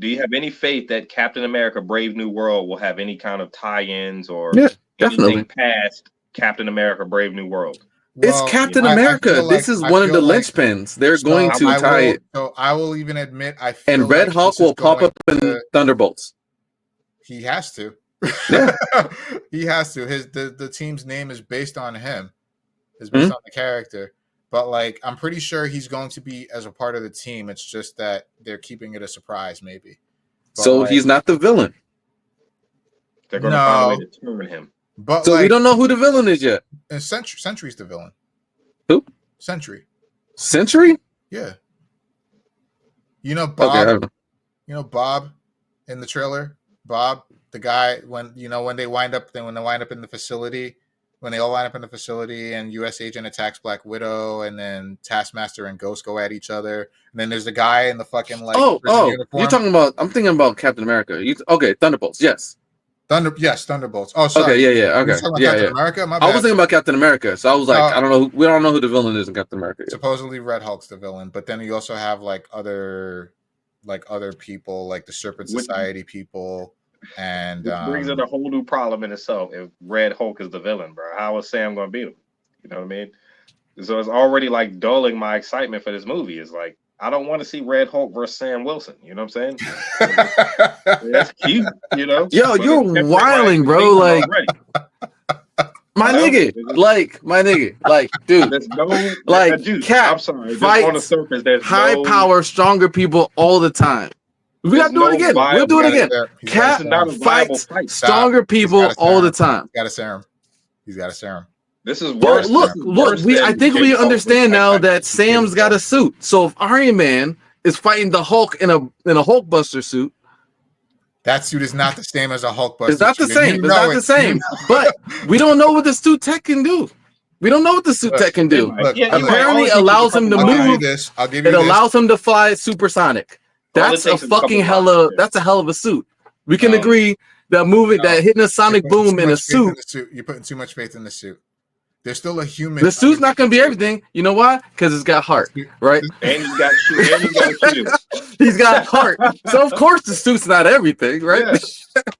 Do you have any faith that Captain America: Brave New World will have any kind of tie-ins or Yeah, anything definitely. past Captain America: Brave New World? It's Well, Captain I America. feel This like is one of the linchpins. They're going to tie it. So I will even admit I And feel Red like Hulk this is will pop going up in to, Thunderbolts. he has to. Yeah. He has to. The team's name is based on him. Is based on the character. But like I'm pretty sure he's going to be as a part of the team. It's just that they're keeping it a surprise, maybe. But So he's not the villain. They're going to find a way to turn him. But so we don't know who the villain is yet. Sentry's the villain. Who? Sentry. Sentry? Yeah. You know Bob. Okay, you know Bob in the trailer. Bob, the guy when they wind up in the facility, when they all wind up in the facility, and U.S. Agent attacks Black Widow, and then Taskmaster and Ghost go at each other, and then there's the guy in the fucking prison uniform. You're talking about? I'm thinking about Captain America. Okay, Thunderbolts. Yes. Thunderbolts. Oh, sorry. Okay, yeah. Okay, talking about Captain America? My bad. I was thinking about Captain America, so I was like, I don't know. We don't know who the villain is in Captain America yet. Supposedly, Red Hulk's the villain, but then you also have other people, like the Serpent Society people, and which brings in a whole new problem in itself. If Red Hulk is the villain, bro, how is Sam going to beat him? You know what I mean? So it's already like dulling my excitement for this movie. It's like I don't want to see Red Hulk versus Sam Wilson. You know what I'm saying? That's cute, you know. Yo, but you're wilding, bro. Like, my nigga, dude. There's no like Cap. I'm sorry. Fights on the surface, there's high power, stronger people all the time. We gotta do it again. We'll do it again. Cap fights stronger people all the time. He's got a serum. He's got a serum. This is worse. Look. I think we understand now that Sam's got a suit. So if Iron Man is fighting the Hulk in a Hulkbuster suit, that suit is not the same as a Hulkbuster. It's not the same. It's not the same. But we don't know what the suit tech can do. We don't know what the suit tech can do. Apparently, it allows him to move. I'll give you it allows him to fly supersonic. That's a fucking That's a hell of a suit. We can agree that hitting a sonic boom in a suit. You're putting too much faith in the suit. There's still a human. The suit's not going to be everything. You know why? Because it's got heart, right? And he's got shoes. He's got heart. So of course the suit's not everything, right?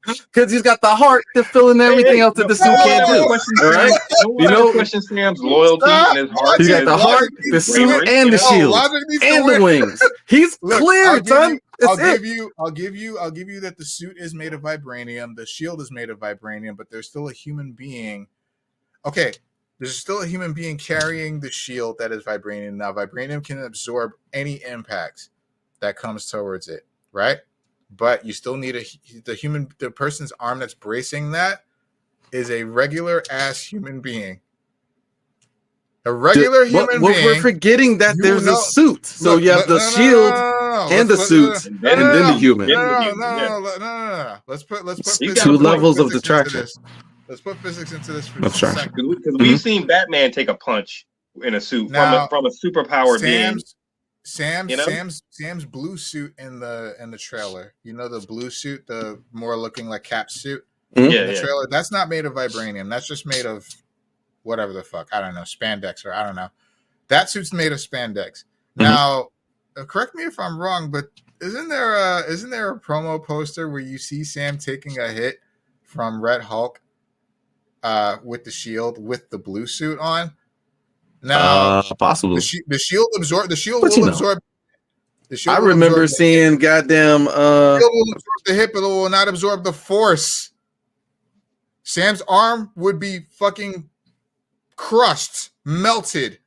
Because he's got the heart to fill in everything else that the suit can't do. All right? You know, question Sam's loyalty and his heart. He's got the heart, the suit, and the shield, and the wings. He's clear, son. I'll give you that the suit is made of vibranium, the shield is made of vibranium, but there's still a human being. Okay. There's still a human being carrying the shield that is vibranium. Now, vibranium can absorb any impact that comes towards it, right? But you still need the person's arm that's bracing that is a regular ass human being. A regular human being. We're forgetting that there's a suit. So you have the shield and the suit, and then the human. No. Let's put two levels of detraction. Let's put physics into this for a second. Because we've seen Batman take a punch in a suit from a superpowered being. Sam's blue suit in the trailer. You know the blue suit, the more looking like Cap suit in the trailer. That's not made of vibranium. That's just made of whatever the fuck. I don't know, spandex or I don't know. That suit's made of spandex. Now, correct me if I'm wrong, but isn't there a promo poster where you see Sam taking a hit from Red Hulk? With the shield, with the blue suit on. Now, possible. The shield will absorb. I remember seeing goddamn. The shield will absorb the hit, but it will not absorb the force. Sam's arm would be fucking crushed, melted.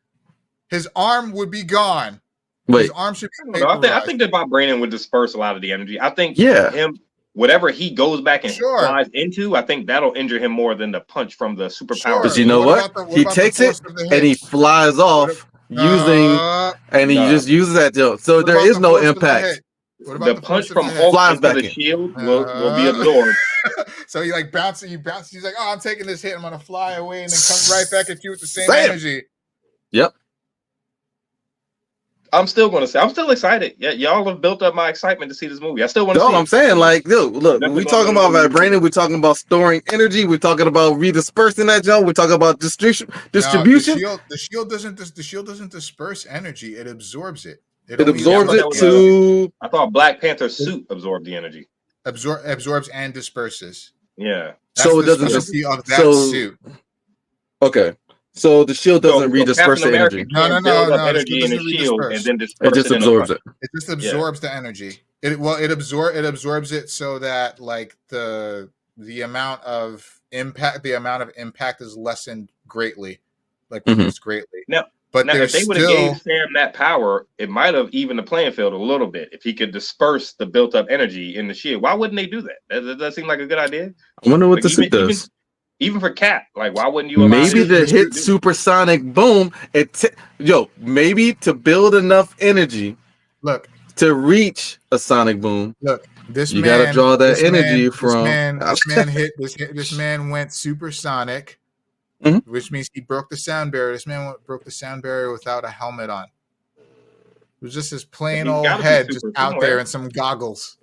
His arm would be gone. Wait. His arm should be. I think that vibranium would disperse a lot of the energy. I think him. Whatever he goes back and flies into, I think that'll injure him more than the punch from the superpower. But you know what? He takes it and he flies off and he just uses that joke. So there is no impact. The punch from Hulk into the shield will be absorbed. So he bounces. He's like, "Oh, I'm taking this hit. I'm gonna fly away and then come right back at you with the same energy." Yep. I'm still going to say I'm still excited. Yeah, y'all have built up my excitement to see this movie. I still want to see it. I'm saying, look, when we talking about vibranium, we're talking about storing energy, we're talking about redispersing that jump, we're talking about distribution. The shield doesn't disperse energy; it absorbs it. It absorbs it to. I thought Black Panther's suit absorbed the energy. Absorbs and disperses. Yeah. That's so it doesn't specialty of that suit. Okay. So the shield doesn't redisperse the energy. No. Energy in the shield and then disperse it just absorbs it. It just absorbs the energy. It absorbs it so that like the amount of impact is lessened greatly, like reduced greatly. Now if they would have gave Sam that power, it might have evened the playing field a little bit. If he could disperse the built up energy in the shield, why wouldn't they do that? Does that seem like a good idea? I wonder what this does. Even for Cap, like why wouldn't you? Maybe to hit supersonic boom, maybe to build enough energy. Look. To reach a sonic boom. Look, you gotta draw that energy from. This man went supersonic. Which means he broke the sound barrier. This man broke the sound barrier without a helmet on. It was just his plain old head just out there in some goggles.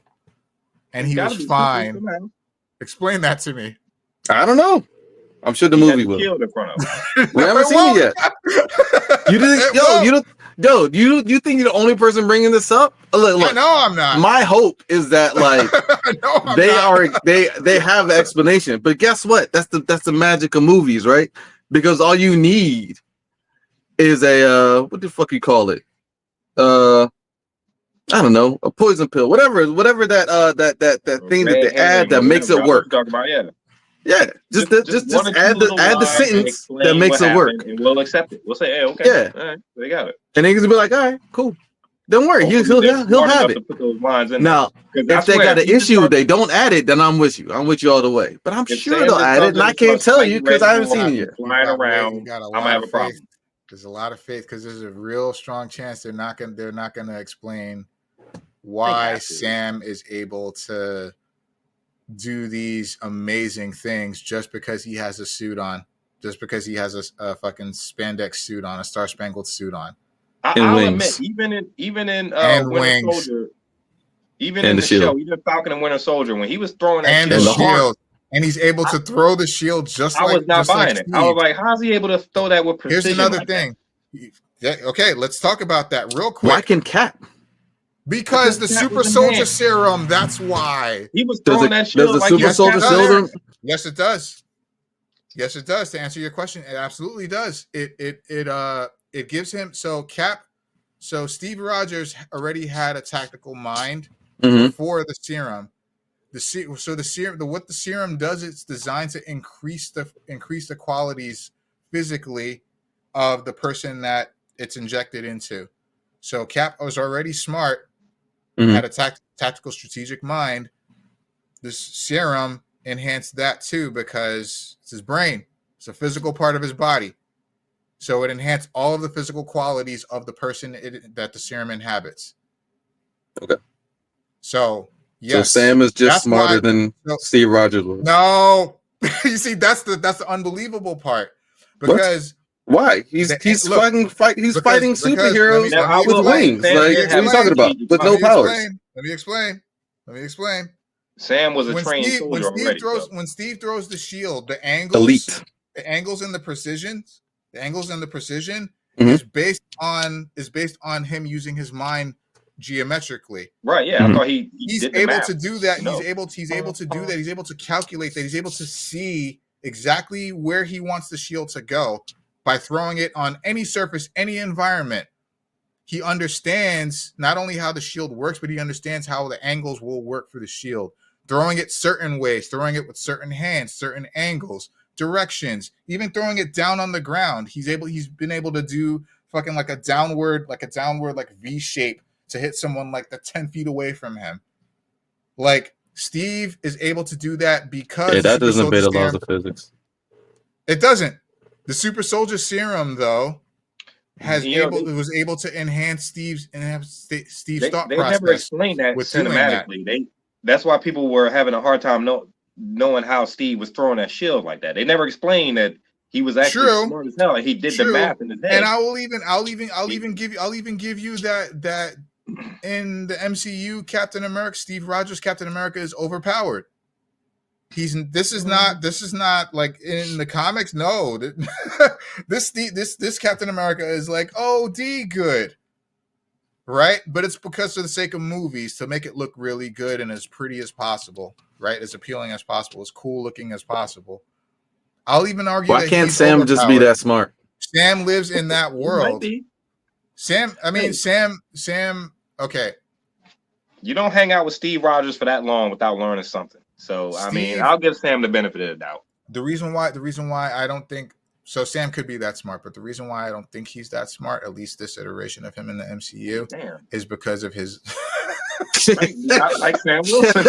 And he was fine. Explain that to me. I don't know. I'm sure the movie will. We haven't seen it yet. You didn't. You think you're the only person bringing this up? Look, no, I'm not. My hope is that like they have the explanation, but guess what? That's the magic of movies, right? Because all you need is a what the fuck you call it? I don't know, a poison pill, whatever that thing that they add that makes it work. Yeah, just add the sentence that makes it work, and we'll accept it. We'll say, "Hey, okay, yeah, all right, they got it." And they can be like, "All right, cool, don't worry, he'll have it." Now, if they got an issue, they don't add it, then I'm with you. I'm with you all the way. But I'm sure they'll add it, and I can't tell you because I haven't seen it yet. Flying around, I'm gonna have a problem. There's a lot of faith because there's a real strong chance they're not gonna explain why Sam is able to do these amazing things just because he has a suit on, just because he has a fucking spandex suit on, a star-spangled suit on. I'll admit, even in Winter Soldier, even in the show, even Falcon and Winter Soldier, when he was throwing that and the shield, and he's able to throw the shield just like I was not buying it. I was like, how's he able to throw that with precision? Here's another thing. Okay, let's talk about that real quick. Why can Cap? Because the super soldier serum, that's why. He was throwing that shit. Does the super soldier serum? Yes, it does. Yes, it does. To answer your question, it absolutely does. It gives him so Steve Rogers already had a tactical mind before the serum. What the serum does, it's designed to increase the qualities physically of the person that it's injected into. So Cap was already smart, had a tactical strategic mind. This serum enhanced that too because it's his brain. It's a physical part of his body. So it enhanced all of the physical qualities of the person that the serum inhabits. Okay. So, yes. So Sam is just smarter than Steve Rogers was. No. You see, that's the unbelievable part. Because why? He's fighting superheroes with wings. Like, what are you talking about? With no powers. Let me explain. Sam was a trained soldier already. When Steve throws the shield, the angles and the precision is based on him using his mind geometrically. Right. Yeah. I thought he's able to do that. He's able to do that. He's able to calculate that. He's able to see exactly where he wants the shield to go by throwing it on any surface, any environment. He understands not only how the shield works, but he understands how the angles will work for the shield. Throwing it certain ways, throwing it with certain hands, certain angles, directions, even throwing it down on the ground. He's been able to do fucking like a downward V shape to hit someone like the 10 feet away from him. Like Steve is able to do that because that doesn't obey the laws of physics. It doesn't. The super soldier serum, though, was able to enhance Steve's thought process. They never explained that cinematically. That's why people were having a hard time knowing how Steve was throwing that shield like that. They never explained that he was actually smart as hell and he did the math in his head. And I'll even give you that in the MCU, Captain America, Steve Rogers, Captain America is overpowered. This is not like in the comics. No, this Captain America is like OD good, right? But it's because for the sake of movies to make it look really good and as pretty as possible, right? As appealing as possible, as cool looking as possible. I'll even argue Why that can't he's Sam just be that smart? Sam lives in that world. Sam, okay. You don't hang out with Steve Rogers for that long without learning something. So, I mean, I'll give Sam the benefit of the doubt. The reason why I don't think so, Sam could be that smart, but the reason why I don't think he's that smart, at least this iteration of him in the MCU, is because of his. like Sam Wilson.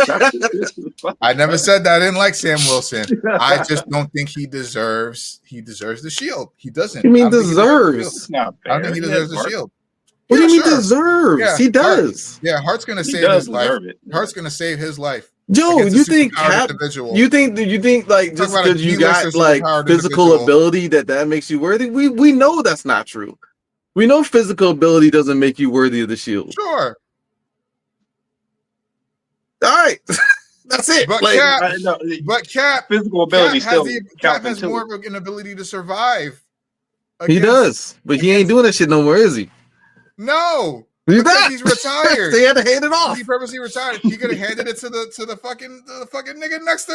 I never said that I didn't like Sam Wilson. I just don't think he deserves the shield. He doesn't. You mean deserves? I don't think he deserves the shield. What do you mean deserves? Yeah, he does. Hart's gonna save his life. Hart's gonna save his life. Joe, you think you think like just because you got like physical ability that makes you worthy? We know that's not true. We know physical ability doesn't make you worthy of the shield. Sure. All right. That's it. But like, Cap physical ability Cap has more of an ability to survive. He does, but he ain't doing that shit no more, is he? No. Because he's retired. They had to hand it off. He purposely retired. He could have handed it to the fucking nigga next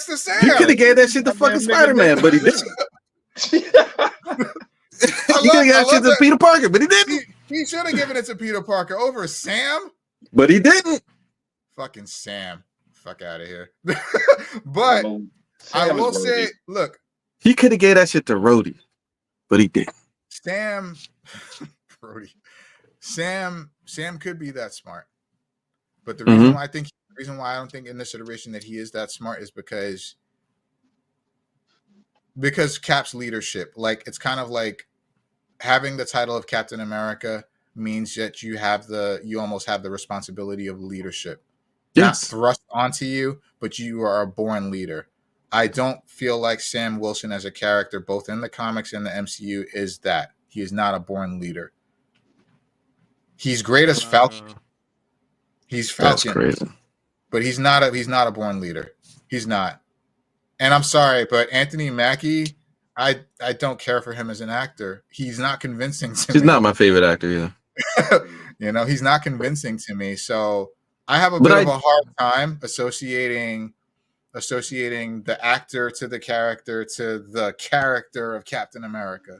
to Sam. He could have gave that shit to fucking Spider-Man, but he didn't. He could have given shit to Peter Parker, but he didn't. He should have given it to Peter Parker over Sam, but he didn't. Fucking Sam, fuck out of here. But I will say, look, he could have gave that shit to Rhodey, but he didn't. Sam could be that smart, but the reason why I don't think in this iteration that he is that smart is because Cap's leadership. Like, it's kind of like having the title of Captain America means that you almost have the responsibility of leadership. Yes. Not thrust onto you, but you are a born leader. I don't feel like Sam Wilson as a character, both in the comics and the MCU, is that. He is not a born leader. He's great as Falcon. He's Falcon. That's crazy. But he's not a born leader. He's not. And I'm sorry, but Anthony Mackie, I don't care for him as an actor. He's not convincing to me. He's not my favorite actor either. He's not convincing to me. So I have a bit of a hard time associating the actor to the character of Captain America.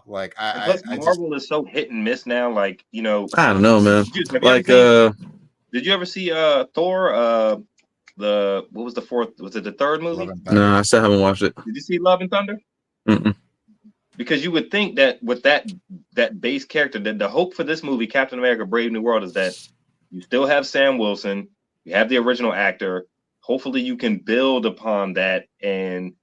Like Marvel is so hit and miss now. Like, I don't know, man. Like, did you ever see Thor? What was the fourth? Was it the third movie? No, I still haven't watched it. Did you see Love and Thunder? Mm-mm. Because you would think that with that base character, that the hope for this movie, Captain America: Brave New World, is that you still have Sam Wilson, you have the original actor. Hopefully, you can build upon that and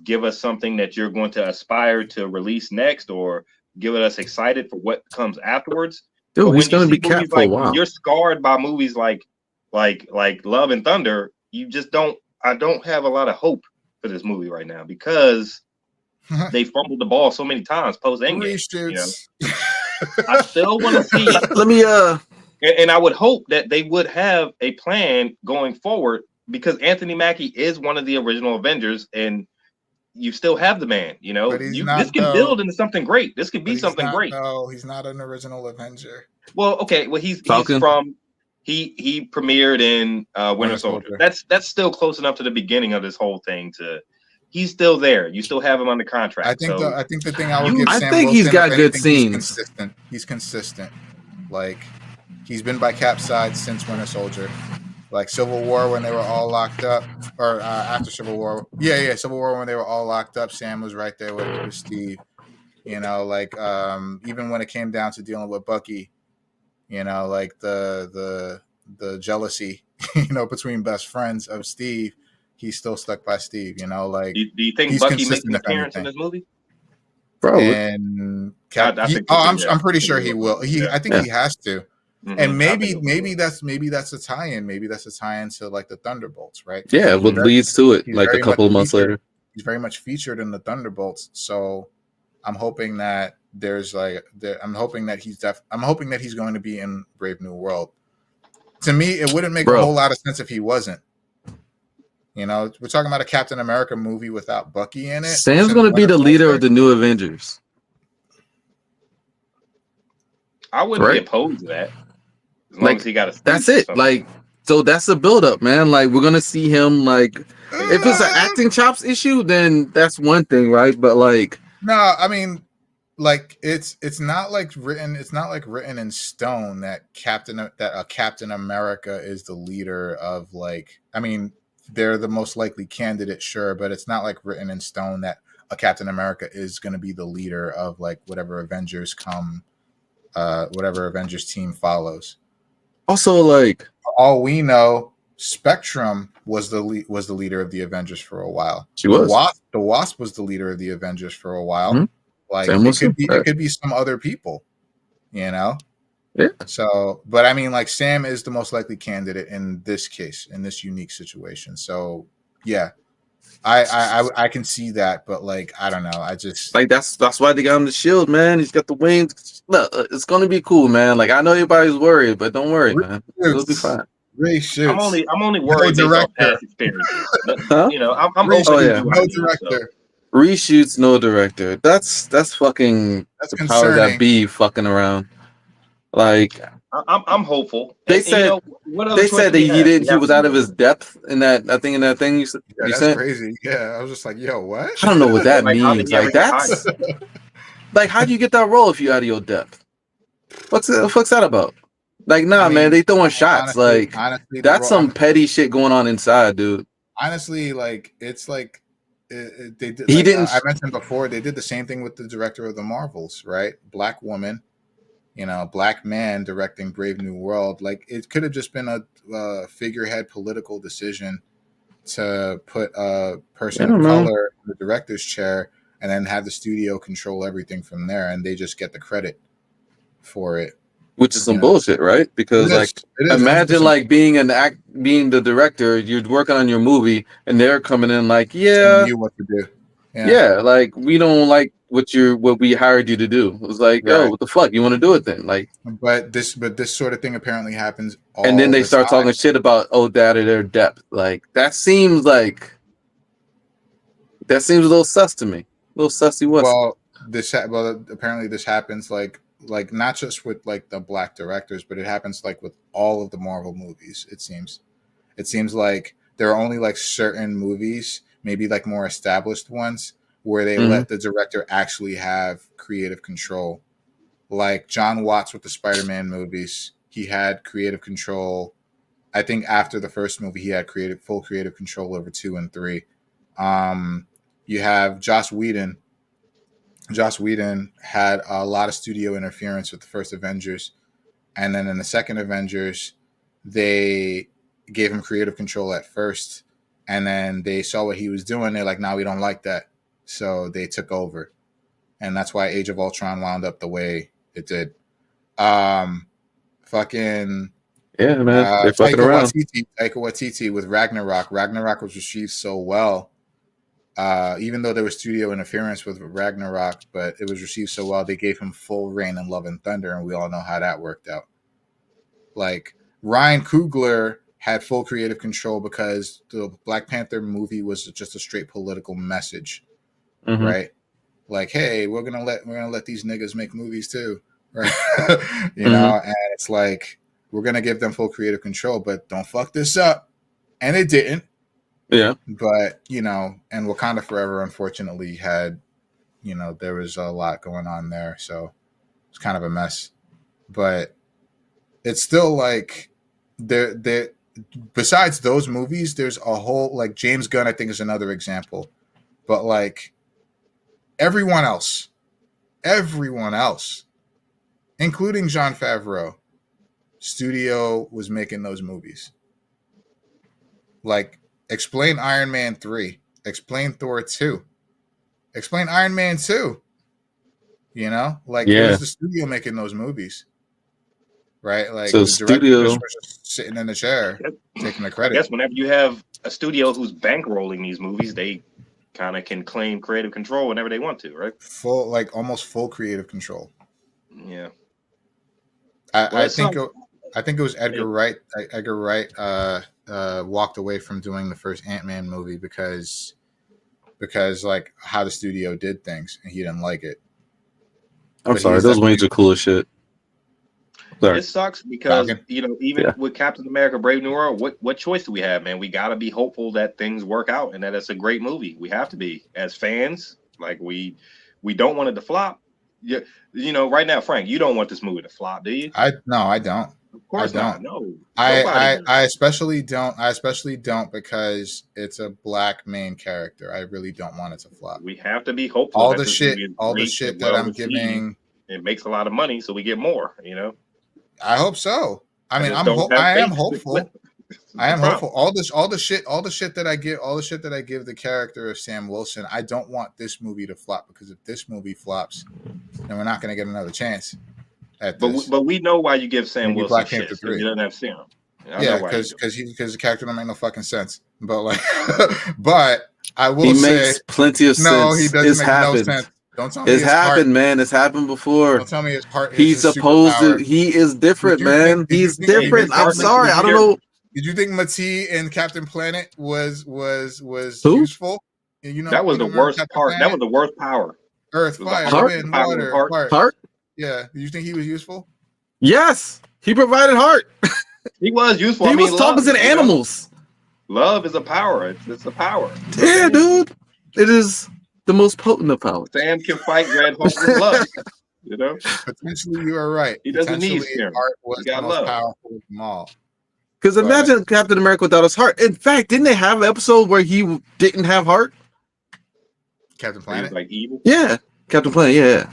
give us something that you're going to aspire to release next, or give us excited for what comes afterwards. Dude, he's going to be Cap for a while. You're scarred by movies like Love and Thunder. You just don't. I don't have a lot of hope for this movie right now because they fumbled the ball so many times post Endgame. I still want to see. Let me. And I would hope that they would have a plan going forward because Anthony Mackie is one of the original Avengers, and you still have the man. This can build into something great. This could be something great. No, he's not an original Avenger. Well, okay. Well, he's from. He premiered in Winter Soldier. That's still close enough to the beginning of this whole thing. He's still there. You still have him under contract. I think the thing I would give Sam Wilson, I think he's got good scenes. He's consistent. Like, he's been by Cap's side since Winter Soldier. Like Civil War when they were all locked up, or after Civil War. Yeah, Civil War when they were all locked up. Sam was right there with Steve. Like even when it came down to dealing with Bucky. Like the jealousy, between best friends of Steve, he's still stuck by Steve. Like, do you think Bucky makes an appearance in this movie? Probably. And I'm pretty sure he will. I think he has to. Mm-hmm. And maybe that's a tie-in. Maybe that's a tie-in to like the Thunderbolts, right? Yeah, what leads to it like a couple of months later. He's very much featured in the Thunderbolts, so I'm hoping that I'm hoping that he's going to be in Brave New World. To me, it wouldn't make a whole lot of sense if he wasn't. We're talking about a Captain America movie without Bucky in it. Sam's going to be the leader of the new Avengers. I wouldn't be opposed to that as long as he got a suit that's or it. something. Like, so that's the build up, man. Like, we're gonna see him. Like, if it's an acting chops issue, then that's one thing, right? But like, no, I mean, like it's not like written. It's not like written in stone that a Captain America is the leader of like. I mean, they're the most likely candidate, sure, but it's not like written in stone that a Captain America is going to be the leader of like whatever Avengers come, whatever Avengers team follows. also like, For all we know, Spectrum was the leader of the Avengers for a while. She was. The Wasp was the leader of the Avengers for a while. Mm-hmm. Like Sam Wilson. it could be some other people, you know. Yeah. So, but I mean, like Sam is the most likely candidate in this case, in this unique situation. So, yeah, I can see that, but like I don't know, I just like that's why they got him the shield, man. He's got the wings. Look, it's gonna be cool, man. Like I know everybody's worried, but don't worry, man. It'll be fine. Ray shoots. I'm only worried based on past experiences. Huh? You know, I'm open to no director. Reshoots, no director. That's fucking That's the concerning. power that be fucking around. Like I'm hopeful. They said they said that he was out of his depth in that thing you said. That's crazy. Yeah, I was just like, yo, what? I don't know what that means. Like that's like how do you get that role if you're out of your depth? What's that about? Like, nah, I mean, man, they throwing shots. Honestly, that's some petty shit going on inside, dude. Honestly, like it's like they did. He didn't. I mentioned before they did the same thing with the director of the Marvels, right? Black woman, black man directing Brave New World. Like it could have just been a figurehead political decision to put a person of color in the director's chair and then have the studio control everything from there, and they just get the credit for it. Which is some bullshit, right? Because imagine 100%. Like being the director, you're working on your movie, and they're coming in like, telling you what to do. Yeah, like we don't like what we hired you to do. It was like, yo, what the fuck? You want to do it then? Like, but this sort of thing apparently happens. And then they start talking shit about that or their depth. Like that seems a little sus to me. A little sussy. Well, apparently this happens like not just with like the black directors, but it happens like with all of the Marvel movies. It seems like there are only like certain movies, maybe like more established ones, where they let the director actually have creative control. Like John Watts with the Spider-Man movies, he had creative control. I think after the first movie, he had full creative control over 2 and 3. You have Joss Whedon. Joss Whedon had a lot of studio interference with the first Avengers. And then in the second Avengers, they gave him creative control at first. And then they saw what he was doing. They're like, no, we don't like that. So they took over. And that's why Age of Ultron wound up the way it did. Fucking... Yeah, man. They're fucking around. Taika Waititi with Ragnarok. Ragnarok was received so well. Even though there was studio interference with Ragnarok, but it was received so well, they gave him full reign in Love and Thunder, and we all know how that worked out. Like, Ryan Coogler had full creative control because the Black Panther movie was just a straight political message, right? Like, hey, we're gonna let these niggas make movies too, right? you know, and it's like we're gonna give them full creative control, but don't fuck this up, and it didn't. Yeah. But, and Wakanda Forever, unfortunately, had, there was a lot going on there. So it's kind of a mess. But it's still like, besides those movies, there's a whole, like, James Gunn, I think, is another example. But, like, everyone else, including Jon Favreau, studio was making those movies. Like, explain Iron Man 3. Explain Thor 2. Explain Iron Man 2. Like, it was the studio making those movies. Right? Like, so the studio director was just sitting in the chair, taking the credit. I guess whenever you have a studio who's bankrolling these movies, they kind of can claim creative control whenever they want to, right? Almost full creative control. Yeah. I think it was Edgar Wright. Edgar Wright walked away from doing the first Ant-Man movie because like how the studio did things, and he didn't like it. I'm sorry, those wings are cool as shit. It sucks because even with Captain America: Brave New World, what choice do we have, man? We got to be hopeful that things work out and that it's a great movie. We have to be as fans. Like we don't want it to flop. Right now, Frank, you don't want this movie to flop, do you? I don't. Of course not. No, I especially don't. I especially don't because it's a black main character. I really don't want it to flop. We have to be hopeful. All the shit that I'm giving. It makes a lot of money, so we get more. I hope so. I mean, I am hopeful. I am hopeful. All the shit that I give the character of Sam Wilson. I don't want this movie to flop because if this movie flops, then we're not going to get another chance. But we know why you give Sam Wilson Black shit. Panther 3. He doesn't have Serum. Because the character don't make no fucking sense. But but I will say he makes plenty of sense. No, he doesn't make no sense. Don't tell me it's happened, man. It's happened before. Don't tell me his heart. He's supposed to. He is different, man. He's different. I'm sorry. I don't know. Did you think Matee in Captain Planet was useful? That was the worst part. That was the worst power. Earth, fire, wind, water, heart. Yeah. Did you think he was useful? Yes, he provided heart. He was useful. He was talking to the animals. Love is a power. It's a power. Yeah, dude. It is the most potent of powers. Sam can fight Red Hulk with love. Potentially, you are right. He doesn't need Serum. Heart was the most powerful of them all. Because imagine Captain America without his heart. In fact, didn't they have an episode where he didn't have heart? Captain Planet, like evil. Yeah, Captain Planet. Yeah.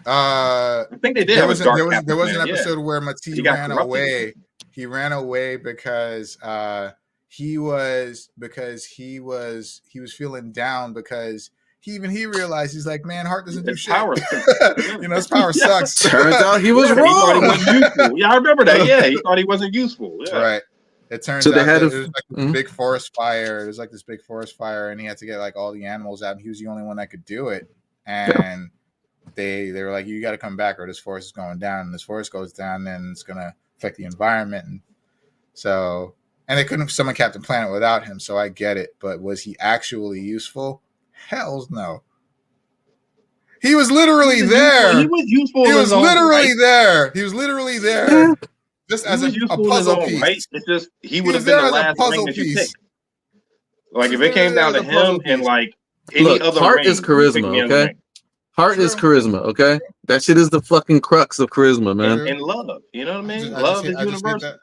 I think they did. There was an episode where Matee ran away. He ran away because he was feeling down because he realized he's like, man, heart doesn't do shit. His power sucks. Turns out he was wrong. He thought he wasn't useful. Yeah, I remember that. Yeah, he thought he wasn't useful. Yeah. Right. It turns out there was like this big forest fire. There's like this big forest fire, and he had to get like all the animals out. And he was the only one that could do it. And they were like, you got to come back, or this forest is going down. And this forest goes down, then it's gonna affect the environment. And so, and they couldn't summon Captain Planet without him. So I get it. But was he actually useful? Hell's no. He was literally there. He was useful. He was literally there. He was literally there. Just as a puzzle piece. Right? It's just he would have been the last ring that you picked. Like if it came down to him and like any other heart ring, is charisma, okay? Heart is charisma, okay? That shit is the fucking crux of charisma, man. And love, you know what I mean? Love is universal.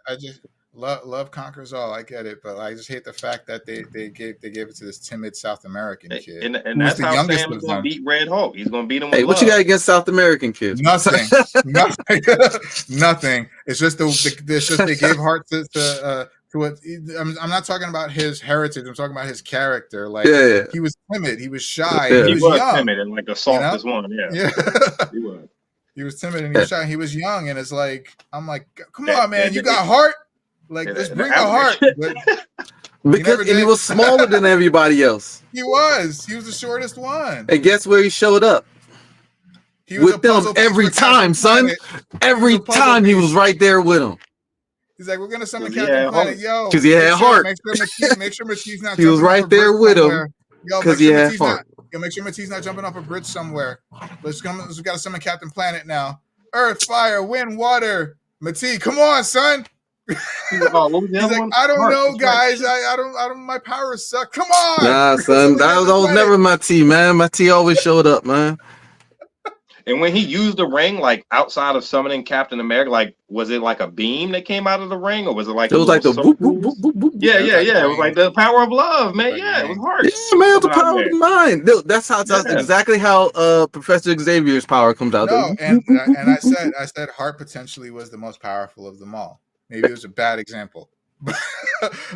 Love conquers all. I get it, but I just hate the fact that they gave it to this timid South American kid. And that's how Sam is going to beat Red Hulk. He's going to beat him. With what you got against South American kids? Nothing. Nothing. It's just they gave heart to what. I'm not talking about his heritage. I'm talking about his character. Like he was timid. He was shy. He was young, timid and like the softest one. Yeah. He was. He was timid and he was shy. He was young, and it's like I'm like, come on, man, you got heart. Like, let's bring the heart. Because he was smaller than everybody else. He was the shortest one. And guess where he showed up? With them every time, son. Every time he was right there with him. He's like, we're gonna summon Captain Planet, yo. Because he had heart. Make sure Matee's not. He was right there with him. Because he had heart. Make sure Matee's not jumping off a bridge somewhere. We gotta summon Captain Planet now. Earth, fire, wind, water. Matee, come on, son. He's like, I don't know, guys. I don't. My powers suck. Come on. Nah, son. That was never Matee, man. Matee always showed up, man. And when he used the ring, like outside of summoning Captain America, like was it like a beam that came out of the ring, or was it like it was like the whoop, whoop, whoop, whoop, whoop. Yeah. It was like the power of love, man. Yeah, it was hard. Yeah, man, the power of the mind. Dude, that's exactly how Professor Xavier's power comes out. No, and I said heart potentially was the most powerful of them all. Maybe it was a bad example, but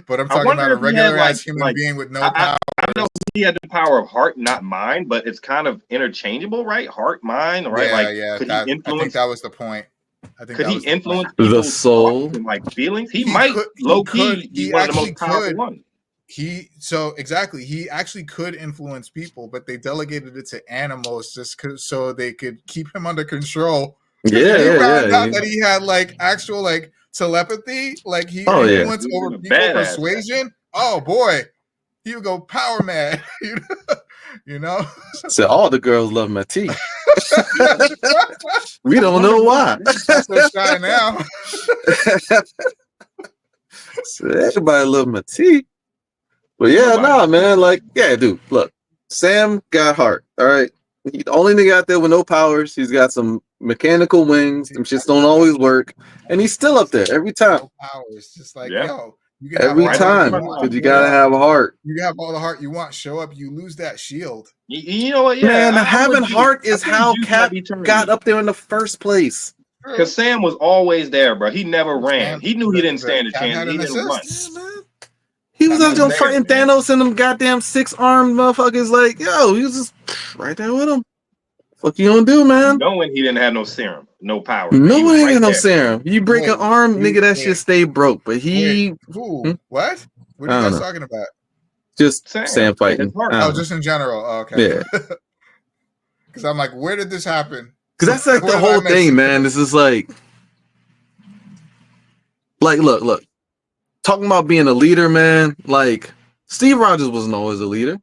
I'm talking about a regular ass human being with no power. I know he had the power of heart, not mind, but it's kind of interchangeable, right? Heart, mind, right? Yeah. I think that was the point. Could he influence the soul and like feelings? He might low key. He one of the most powerful ones. He actually could influence people, but they delegated it to animals just so they could keep him under control. That he had like actual like telepathy, like he influenced over people, persuasion. Oh boy, he would go power mad. You know? So all the girls love my tea. We don't know why. Not so shy now. So everybody love my tea. But yeah, nah, man. Like, yeah, dude. Look, Sam got heart. All right. He the only nigga out there with no powers. He's got some mechanical wings. Them shits don't always work. And he's still up there every time. No powers. Just like, Yeah. yo, you can Every have time. Because you gotta have a heart. You can have all the heart you want. Show up, you lose that shield. You know what? Yeah, Man, having heart is how Cap got up there in the first place. Because Sam was always there, bro. He never ran. He knew he didn't stand a chance. He didn't run. He was out there fighting Thanos and them goddamn 6-armed motherfuckers. Like, yo, he was just right there with him. Fuck you gonna do, man? Knowing he didn't have no serum, no power. No one ain't no serum. You break an arm, nigga, that shit stay broke. But he... Who? What? What are you guys talking about? Just Sam fighting. Oh, just in general. Oh, okay. Yeah. Because I'm like, where did this happen? Because that's like the whole thing, man. This is like, look. Talking about being a leader, man. Like, Steve Rogers wasn't always a leader.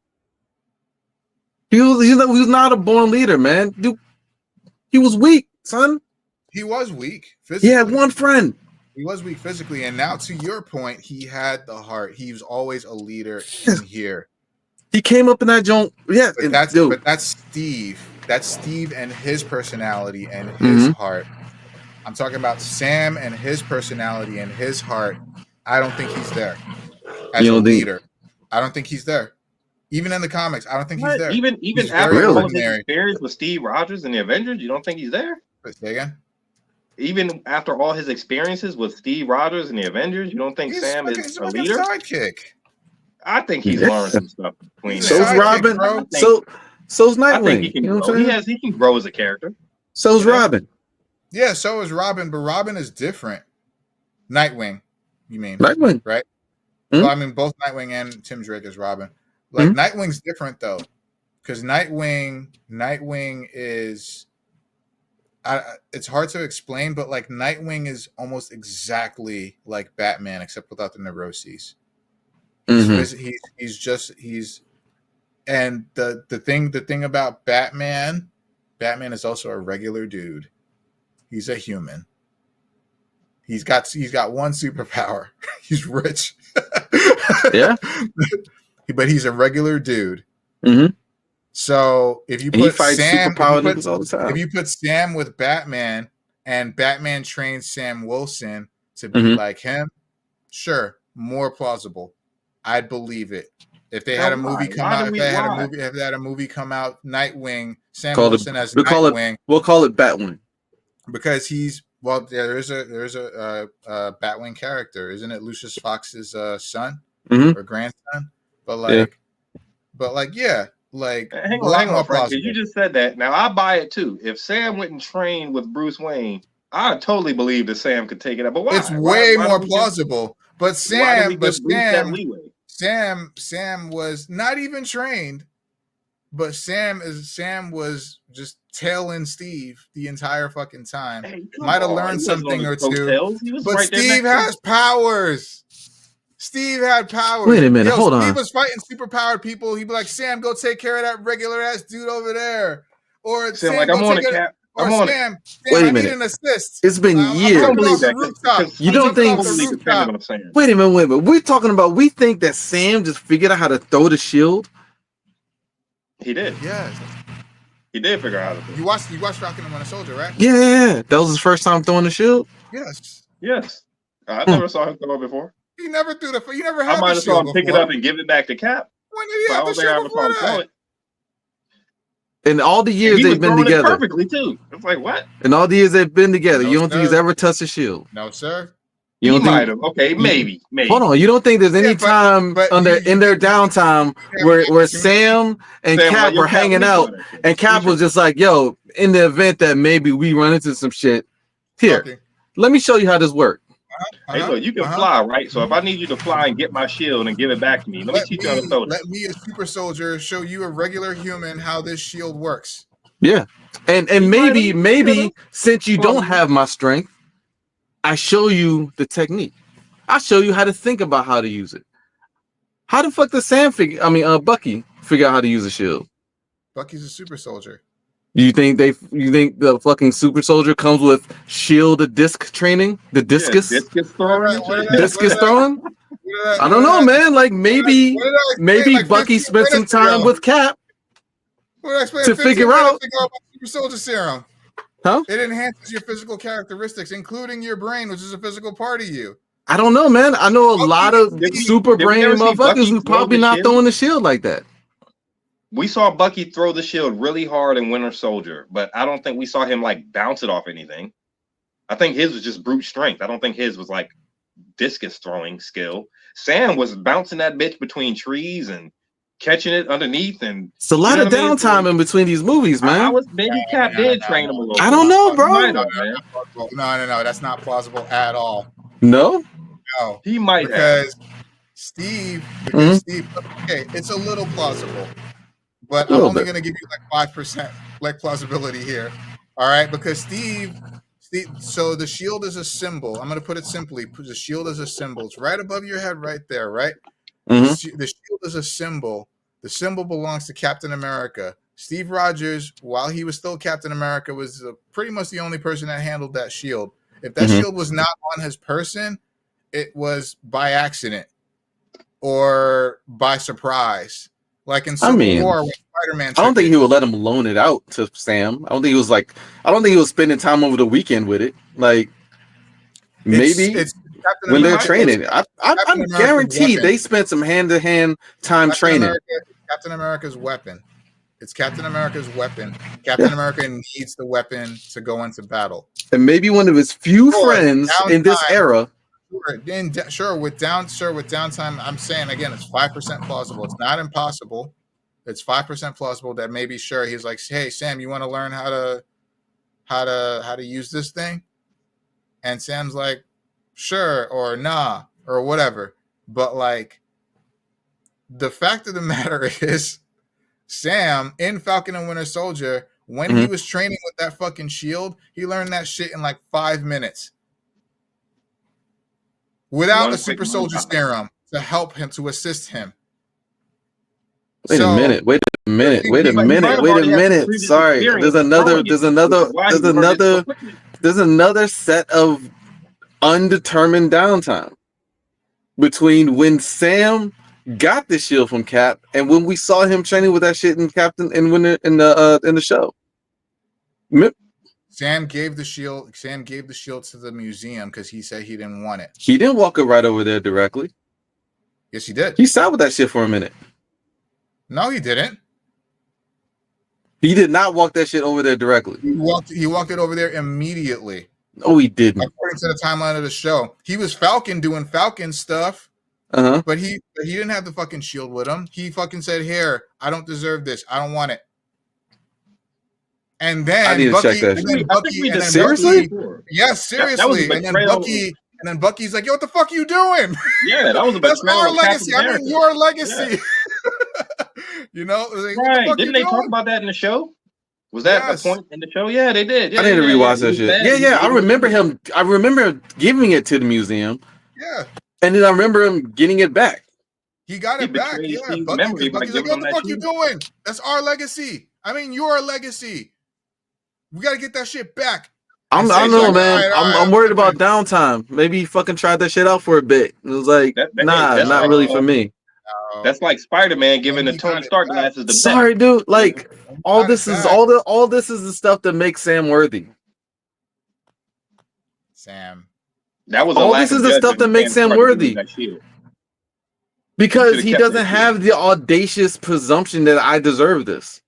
He was not a born leader, man. Dude, he was weak, son. He was weak physically. He had one friend. He was weak physically, and now to your point, he had the heart. He was always a leader in here. He came up in that joint. Yeah, but that's Steve. That's Steve and his personality and his heart. I'm talking about Sam and his personality and his heart. I don't think he's there as a leader. I don't think he's there. Even in the comics, I don't think he's there. Even after all of his experience with Steve Rogers and the Avengers, you don't think he's there? Say again? Even after all his experiences with Steve Rogers and the Avengers, you don't think Sam is a leader? Sidekick. I think he's learned some stuff between. So's Robin. So's Nightwing. He can grow as a character. So's Robin. Yeah, so is Robin, but Robin is different. Nightwing, you mean? Nightwing, right? Well, I mean both Nightwing and Tim Drake is Robin. Like Nightwing's different though, because Nightwing is. It's hard to explain, but like Nightwing is almost exactly like Batman, except without the neuroses. He's and the thing about Batman is also a regular dude. He's a human. He's got one superpower. He's rich. Yeah. But he's a regular dude. So if you put Sam with Batman and Batman trains Sam Wilson to be like him, sure, more plausible. I'd believe it. If they had a movie come out, if they had a movie come out, Nightwing, Sam Wilson as Nightwing. We'll call it Batwing. Because there's a Batwing character, isn't it? Lucius Fox's son or grandson. But hang on, Frank. You just said that. Now I buy it too. If Sam went and trained with Bruce Wayne, I totally believe that Sam could take it up. But why? It's way more plausible. But Sam was not even trained. But Sam was just tailing Steve the entire fucking time. Hey, might have learned something or two. But Steve has powers. Steve had powers. Wait a minute, hold on. Steve was fighting superpowered people. He'd be like, Sam, go take care of that regular ass dude over there. Or Sam, like, I'm on a cap. Sam, wait a minute. I need an assist. It's been years. I don't believe that. You don't think? Wait a minute. We think that Sam just figured out how to throw the shield. He did. Yes. He did figure out how to. You watched Falcon and Winter Soldier, right? Yeah. That was his first time throwing the shield. Yes. I never saw him throw it before. He never threw the. You never had. I might have saw him pick it up and give it back to Cap. When did he have the shield before that? In all the years they've been together, perfectly too. It's like what? In all the years they've been together, you don't think he's ever touched a shield? No, sir. You don't might have. Okay, maybe. Hold on. You don't think there's any time in their downtime where Sam and Cap were hanging out, and Cap was just like, "Yo, in the event that maybe we run into some shit, here, let me show you how this works." Hey, look, you can fly, right? So if I need you to fly and get my shield and give it back to me, let me teach you how to throw it. Let me, a super soldier, show you a regular human how this shield works. Yeah, and maybe since you don't have my strength, I show you the technique. I show you how to think about how to use it. How the fuck does Bucky figure out how to use a shield? Bucky's a super soldier. You think the fucking super soldier comes with shield disc training? The discus? Discus throwing? Discus throwing? I don't know, man. Like maybe Bucky spent some time with Cap to figure out about super soldier serum. Huh? It enhances your physical characteristics, including your brain, which is a physical part of you. I don't know, man. I know a lot of super brain motherfuckers who's probably not throwing the shield like that. We saw Bucky throw the shield really hard in Winter Soldier, but I don't think we saw him like bounce it off anything. I think his was just brute strength. I don't think his was like discus throwing skill. Sam was bouncing that bitch between trees and catching it underneath, and it's a lot of downtime in between these movies, man. Maybe Cap did train him a little. I don't know, bro. No, that's not plausible at all. No, he might because Steve. Okay, it's a little plausible, but I'm only going to give you like 5% like plausibility here. All right, because Steve. So the shield is a symbol. I'm going to put it simply. The shield is a symbol. It's right above your head, right there, right? Mm-hmm. The shield is a symbol. The symbol belongs to Captain America. Steve Rogers, while he was still Captain America, was pretty much the only person that handled that shield. If that shield was not on his person, it was by accident or by surprise. Like in Civil War, when Spider-Man. I don't think he would let him loan it out to Sam. I don't think he was spending time over the weekend with it. Like maybe when they're training, I'm guaranteed they spent some hand-to-hand time training. Captain America's weapon. It's Captain America's weapon. Captain America needs the weapon to go into battle. And maybe one of his few friends in this era. Sure, with downtime, I'm saying again, it's 5% plausible. It's not impossible. It's 5% plausible that maybe he's like, hey Sam, you want to learn how to use this thing? And Sam's like, sure, or nah, or whatever. But like, the fact of the matter is, Sam in Falcon and Winter Soldier, when he was training with that fucking shield, he learned that shit in like 5 minutes. Without a super soldier serum to help him, to assist him. Wait a minute. Sorry. There's another set of undetermined downtime between when Sam got the shield from Cap and when we saw him training with that shit in the show. Sam gave the shield to the museum because he said he didn't want it. He didn't walk it right over there directly. Yes, he did. He sat with that shit for a minute. No, he didn't. He did not walk that shit over there directly. He walked it over there immediately. No, he didn't. According to the timeline of the show, he was Falcon doing Falcon stuff. But he didn't have the fucking shield with him. He fucking said, "Here, I don't deserve this. I don't want it." And then I need to check that. Seriously? Yes, seriously. And then Bucky's like, "Yo, what the fuck are you doing?" Yeah, that was a that's our legacy. I mean, your legacy. Yeah. You know, like, right? Didn't they talk about that in the show? Was that a point in the show? Yeah, they did. Yeah, I need to rewatch that shit. Yeah. I remember giving it to the museum. Yeah. And then I remember him getting it back. He got it back. Yeah. Bucky's like, what the fuck you doing? That's our legacy. I mean, your legacy. We got to get that shit back. I don't know, man. I'm worried about downtime. Maybe he fucking tried that shit out for a bit. It was like, not really for me. That's like Spider-Man giving the Tony Stark glasses the Sorry, dude. Like all this is the stuff that makes Sam worthy. Sam. That was all this is the stuff that makes Sam worthy. Because he doesn't have the audacious presumption that I deserve this.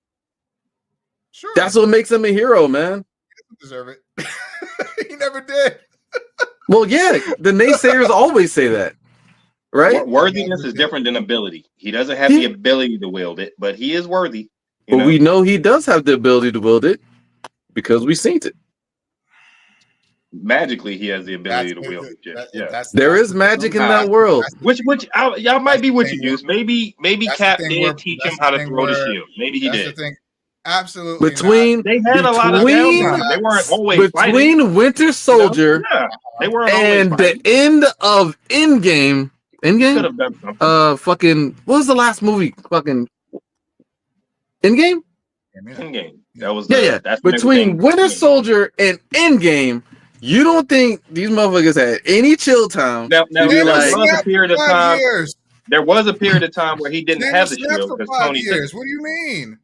Sure. That's what makes him a hero, man. He doesn't deserve it. He never did. Well, yeah, the naysayers always say that. Right? Worthiness is different than ability. He doesn't have the ability to wield it, but he is worthy. But we know he does have the ability to wield it because we've seen it. Magically, he has the ability to wield it. There is magic in that world. Which y'all might be with you, Juice. Maybe Cap did teach him how to throw the shield. Maybe he did. Absolutely. They had a lot of downtime. They weren't always between Winter Soldier and the end of Endgame. Fucking what was the last movie? Fucking Endgame? Endgame. That was that's between Winter Soldier and Endgame. You don't think these motherfuckers had any chill time? Now there was a period of time. There was a period of time where he didn't have the shield for 5 years. What do you mean?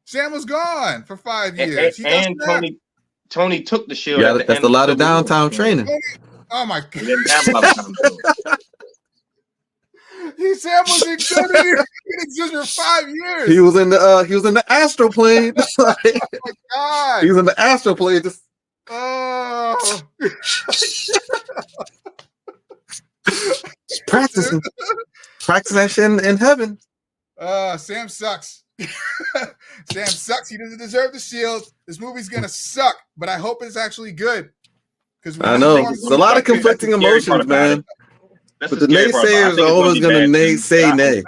Sam was gone for 5 years. And Tony took the shield. Yeah, that's a lot of downtime training. Oh my god! He didn't have a lot of time. Sam was in existence for 5 years. He was in the astral plane. Oh my god! He was in the astral plane. Just practicing that shit in heaven. Sam sucks. Sam sucks. He doesn't deserve the shield. This movie's gonna suck, but I hope it's actually good. Because I know it's a lot of conflicting emotions, man. But the naysayers are always gonna say nay.